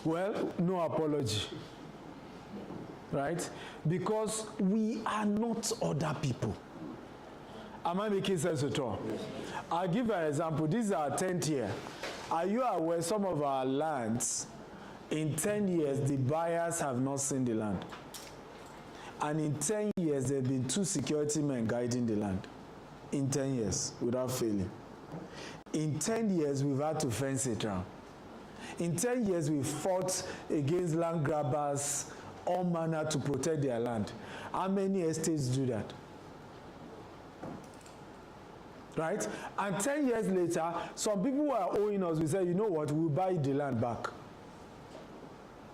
Well, no apology. Right? Because we are not other people. Am I making sense at all? I'll give an example. This is our 10th year. Are you aware some of our lands, in 10 years, the buyers have not seen the land? And in 10 years, there have been 2 security men guiding the land. In 10 years, without failing. In 10 years, we've had to fence it around. In 10 years, we've fought against land grabbers, all manner to protect their land. How many estates do that? Right? And 10 years later, some people who are owing us, we say, you know what, we'll buy the land back.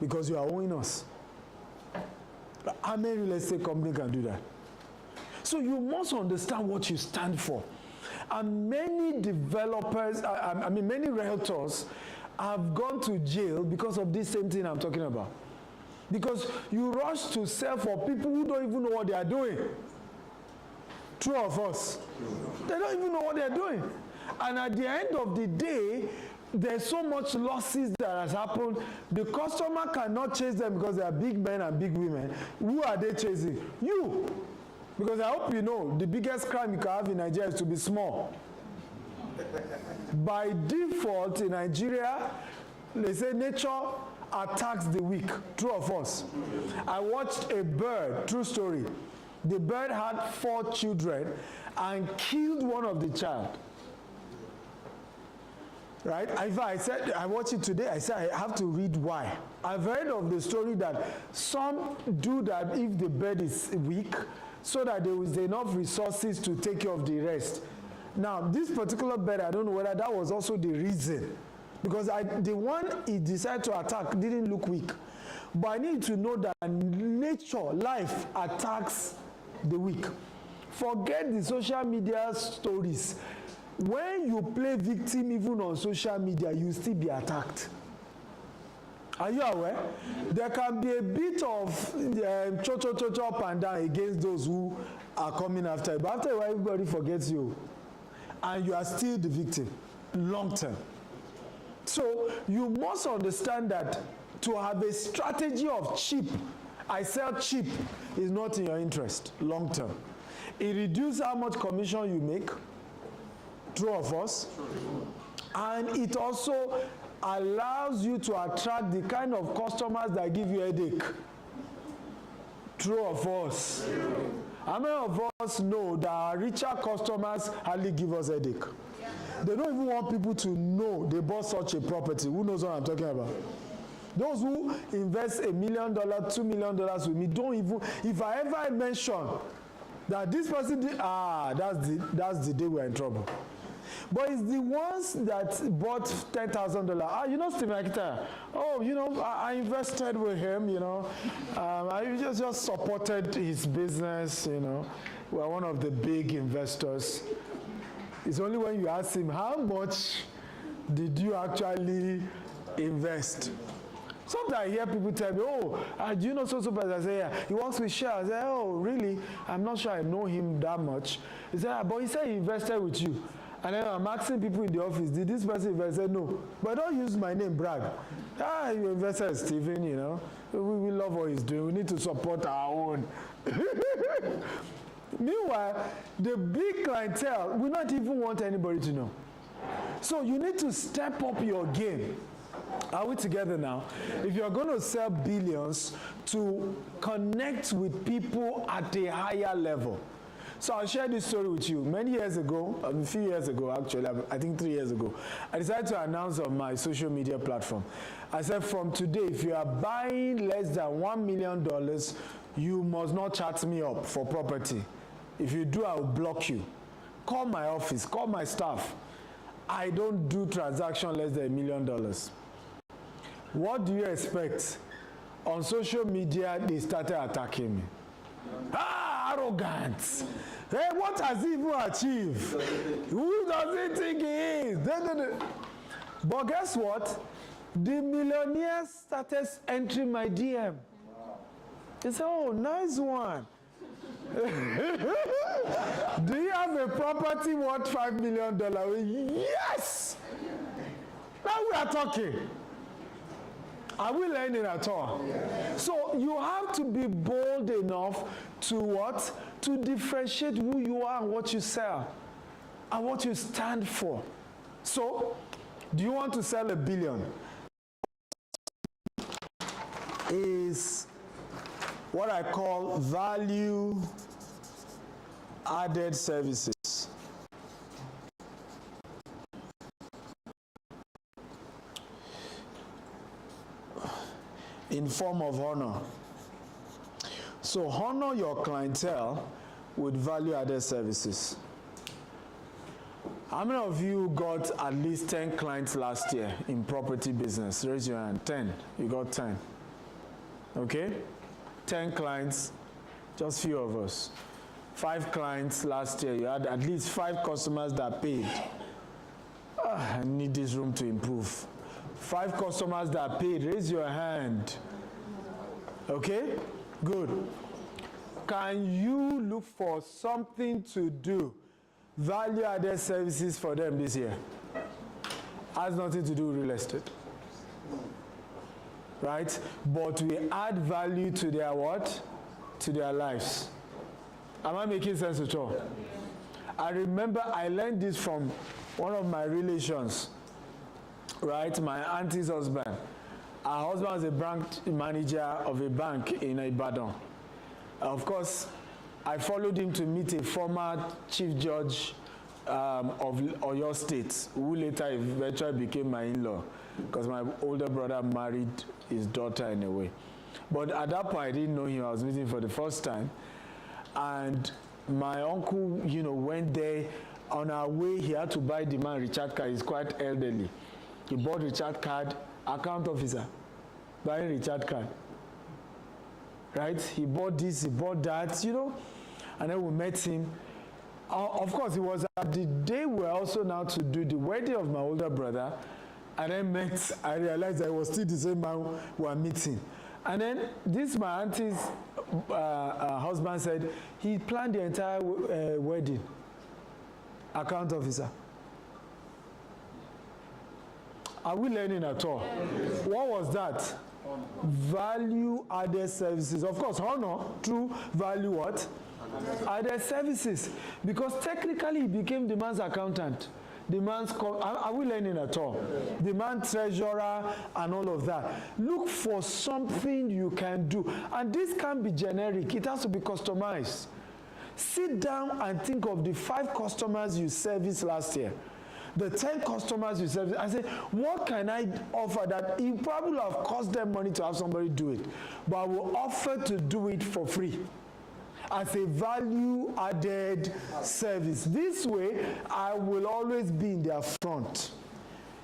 Because you are owing us. How many real estate companies can do that? So you must understand what you stand for. And many developers, many realtors have gone to jail because of this same thing I'm talking about. Because you rush to sell for people who don't even know what they are doing. True or false? They don't even know what they are doing. And at the end of the day, there's so much losses that has happened. The customer cannot chase them because they are big men and big women. Who are they chasing? You. Because I hope you know, the biggest crime you can have in Nigeria is to be small. By default, in Nigeria, they say nature attacks the weak. True or false? I watched a bird, true story. The bird had 4 children and killed one of the child. Right? I said, I watched it today, I said, I have to read why. I've heard of the story that some do that if the bird is weak, so that there is enough resources to take care of the rest. Now, this particular bird, I don't know whether that was also the reason. Because the one he decided to attack didn't look weak. But I need to know that nature, life, attacks the weak. Forget the social media stories. When you play victim even on social media, you still be attacked. Are you aware? There can be a bit of cho-cho-cho-cho up and down against those who are coming after you. But after a while, everybody forgets you. And you are still the victim, long term. So you must understand that to have a strategy of cheap, I sell cheap, is not in your interest, long term. It reduces how much commission you make, true or false, and it also allows you to attract the kind of customers that give you a headache, true or false. How many of us know that our richer customers hardly give us a headache? They don't even want people to know they bought such a property. Who knows what I'm talking about? Those who invest $1 million, $2 million with me don't even, if I ever mention that this person did, that's the day we're in trouble. But it's the ones that bought $10,000. You know Stephen Akintayo? Oh, you know, I invested with him, you know. I just supported his business, you know. We're one of the big investors. It's only when you ask him, how much did you actually invest? Sometimes I hear people tell me, oh, do you know so person? I say, yeah, he works with share. I say, oh, really? I'm not sure I know him that much. He said, but he said he invested with you. And then I'm asking people in the office, did this person invest? I said, no. But don't use my name, brag. You invested in Stephen, you know. We love what he's doing. We need to support our own. Meanwhile, the big clientele, we not even want anybody to know. So you need to step up your game. Are we together now? If you're going to sell billions, to connect with people at a higher level. So I'll share this story with you. Many years ago, a few years ago actually, I think 3 years ago, I decided to announce on my social media platform. I said, from today, if you are buying less than $1 million, you must not chat me up for property. If you do, I will block you. Call my office, call my staff. I don't do transaction less than $1 million. What do you expect? On social media, they started attacking me. Arrogant. Hey, what has he even achieved? Who does he think he is? But guess what? The millionaires started entering my DM. They said, oh, nice one. Do you have a property worth $5 million? Yes! Now we are talking. Are we learning at all? Yeah. So you have to be bold enough to what? To differentiate who you are and what you sell and what you stand for. So, do you want to sell $1 billion? Is what I call value added services. In form of honor. So honor your clientele with value-added services. How many of you got at least 10 clients last year in property business? Raise your hand. 10. You got 10. Okay? 10 clients, just few of us. 5 clients last year. You had at least 5 customers that paid. I need this room to improve. 5 customers that paid, raise your hand. Okay? Good. Can you look for something to do, value-added services for them this year? Has nothing to do with real estate. Right? But we add value to their what? To their lives. Am I making sense at all? I remember I learned this from one of my relations. Right, my auntie's husband. Her husband was a branch manager of a bank in Ibadan. Of course, I followed him to meet a former chief judge of Oyo State, who later eventually became my in-law, because my older brother married his daughter in a way. But at that point, I didn't know him. I was meeting for the first time. And my uncle, went there. On our way, he had to buy the man Richard card. He's quite elderly. He bought Richard card, account officer, buying Richard card. Right? He bought this, he bought that, and then we met him. Of course, it was at the day we were also now to do the wedding of my older brother, and then I realized that it was still the same man we were meeting. And then this, my auntie's husband said, he planned the entire wedding, account officer. Are we learning at all? Yes. What was that? Value-added services. Of course, honor through value what? Added services. Because technically he became the man's accountant. The man's, are we learning at all? The man's treasurer and all of that. Look for something you can do. And this can't be generic. It has to be customized. Sit down and think of the 5 customers you serviced last year. The 10 customers you service, I say, what can I offer that it probably have cost them money to have somebody do it, but I will offer to do it for free as a value-added service. This way, I will always be in their front.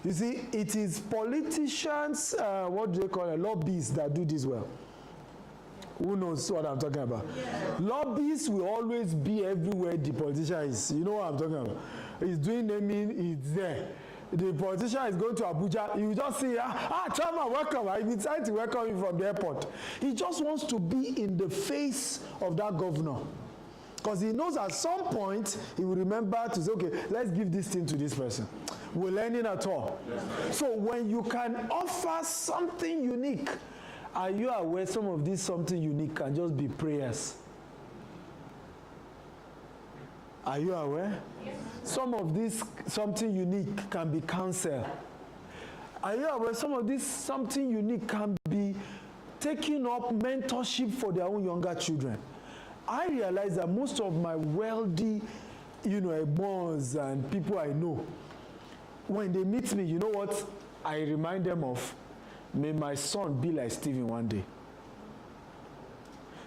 You see, it is politicians, what do they call it, lobbyists that do this well. Who knows what I'm talking about? Yeah. Lobbyists will always be everywhere the politician is. You know what I'm talking about? He's doing naming, he's there. The politician is going to Abuja, you just see, Chairman, welcome. I've been trying to welcome you from the airport. He just wants to be in the face of that governor. Because he knows at some point, he will remember to say, okay, let's give this thing to this person. We're learning at all. Yes. So when you can offer something unique, are you aware some of this something unique can just be prayers? Are you aware? Yes. Some of this something unique can be counsel. Are you aware some of this something unique can be taking up mentorship for their own younger children? I realize that most of my wealthy, bonds and people I know, when they meet me, you know what I remind them of? May my son be like Stephen one day.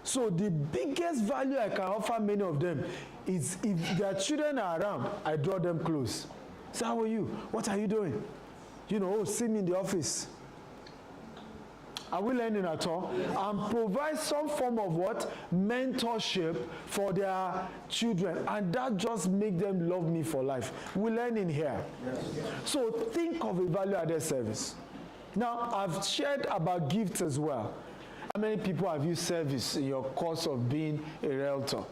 So the biggest value I can offer many of them is if their children are around, I draw them close. Say, how are you? What are you doing? See me in the office. Are we learning at all? And provide some form of what? Mentorship for their children. And that just make them love me for life. We're learning here. Yes. So think of a value-added service. Now, I've shared about gifts as well. How many people have you serviced in your course of being a realtor?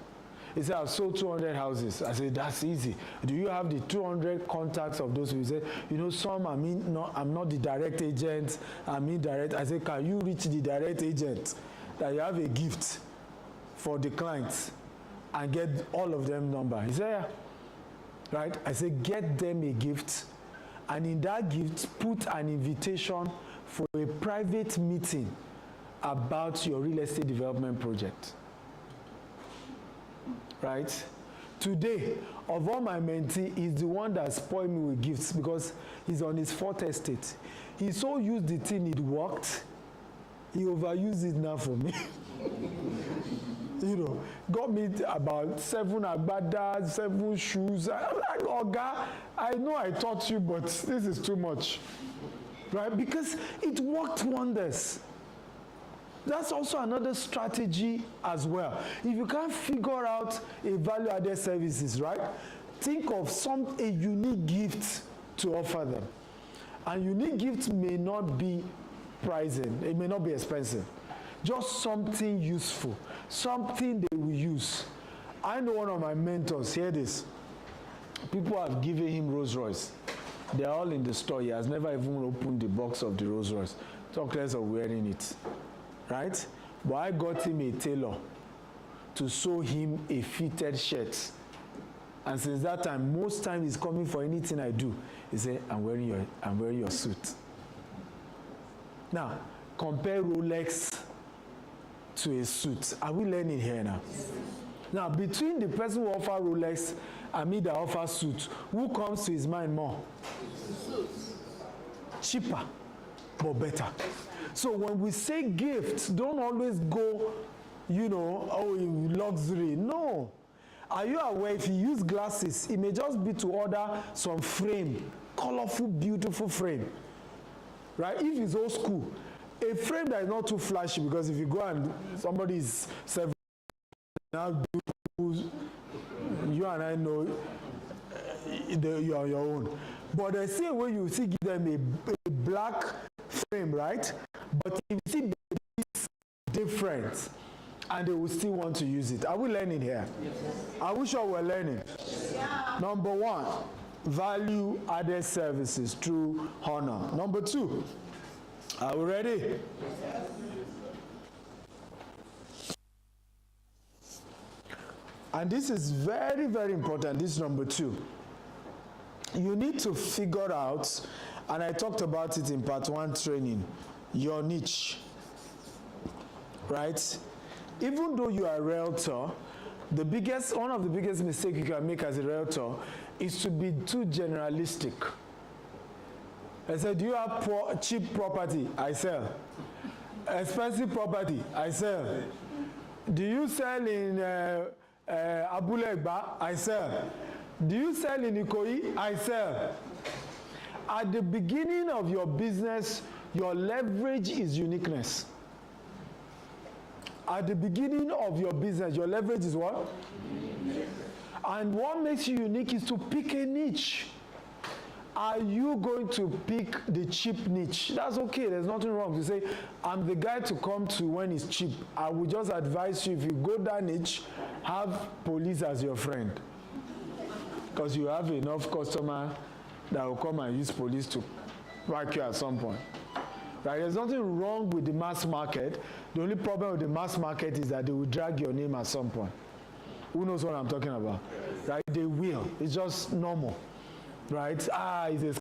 He said, I've sold 200 houses. I said, that's easy. Do you have the 200 contacts of those people? He said, you know, some, I'm not the direct agent, I'm indirect. I said, can you reach the direct agent that you have a gift for the clients and get all of them number? He said, yeah. Right? I said, get them a gift, and in that gift, put an invitation for a private meeting about your real estate development project. Right? Today, of all my mentees, he's the one that spoiled me with gifts because he's on his 4th estate. He so used the thing, it worked. He overused it now for me. You know, got me about 7 agbadas, 7 shoes. I'm like, Oga, I know I taught you, but this is too much. Right? Because it worked wonders. That's also another strategy as well. If you can't figure out a value-added services, right? Think of a unique gift to offer them. And unique gifts may not be pricing. It may not be expensive. Just something useful, something they will use. I know one of my mentors, hear this. People have given him Rolls Royce. They're all in the store. He has never even opened the box of the Rolls Royce. Talk less of wearing it. Right? But I got him a tailor to sew him a fitted shirt. And since that time, most times he's coming for anything I do. He said, I'm wearing your suit. Now, compare Rolex to a suit. Are we learning here now? Now, between the person who offers Rolex and me that offers suit, who comes to his mind more? Cheaper, but better. So when we say gifts, don't always go, you know, oh, luxury. No. Are you aware if you use glasses, it may just be to order some frame, colorful, beautiful frame. Right? If it's old school, a frame that is not too flashy, because if you go and somebody is serving, now you and I know you are your own. But the same way you see give them a black frame, right? But if you see it's different, and they will still want to use it. Are we learning here? Yes. Are we sure we're learning? Yeah. Number 1, value-added services through honor. Number 2, are we ready? Yes. And this is very, very important, this number 2. You need to figure out, and I talked about it in part 1 training, your niche, right? Even though you are a realtor, one of the biggest mistakes you can make as a realtor is to be too generalistic. I said, do you have cheap property? I sell. Expensive property? I sell. Do you sell in Abulegba? I sell. Do you sell in Ikoyi? I sell. At the beginning of your business, your leverage is uniqueness. At the beginning of your business, your leverage is what? And what makes you unique is to pick a niche. Are you going to pick the cheap niche? That's okay, there's nothing wrong. You say, I'm the guy to come to when it's cheap. I will just advise you, if you go that niche, have police as your friend. Because you have enough customer that will come and use police to whack you at some point. Right? There's nothing wrong with the mass market. The only problem with the mass market is that they will drag your name at some point. Who knows what I'm talking about? Right? They will. It's just normal. Right? It's a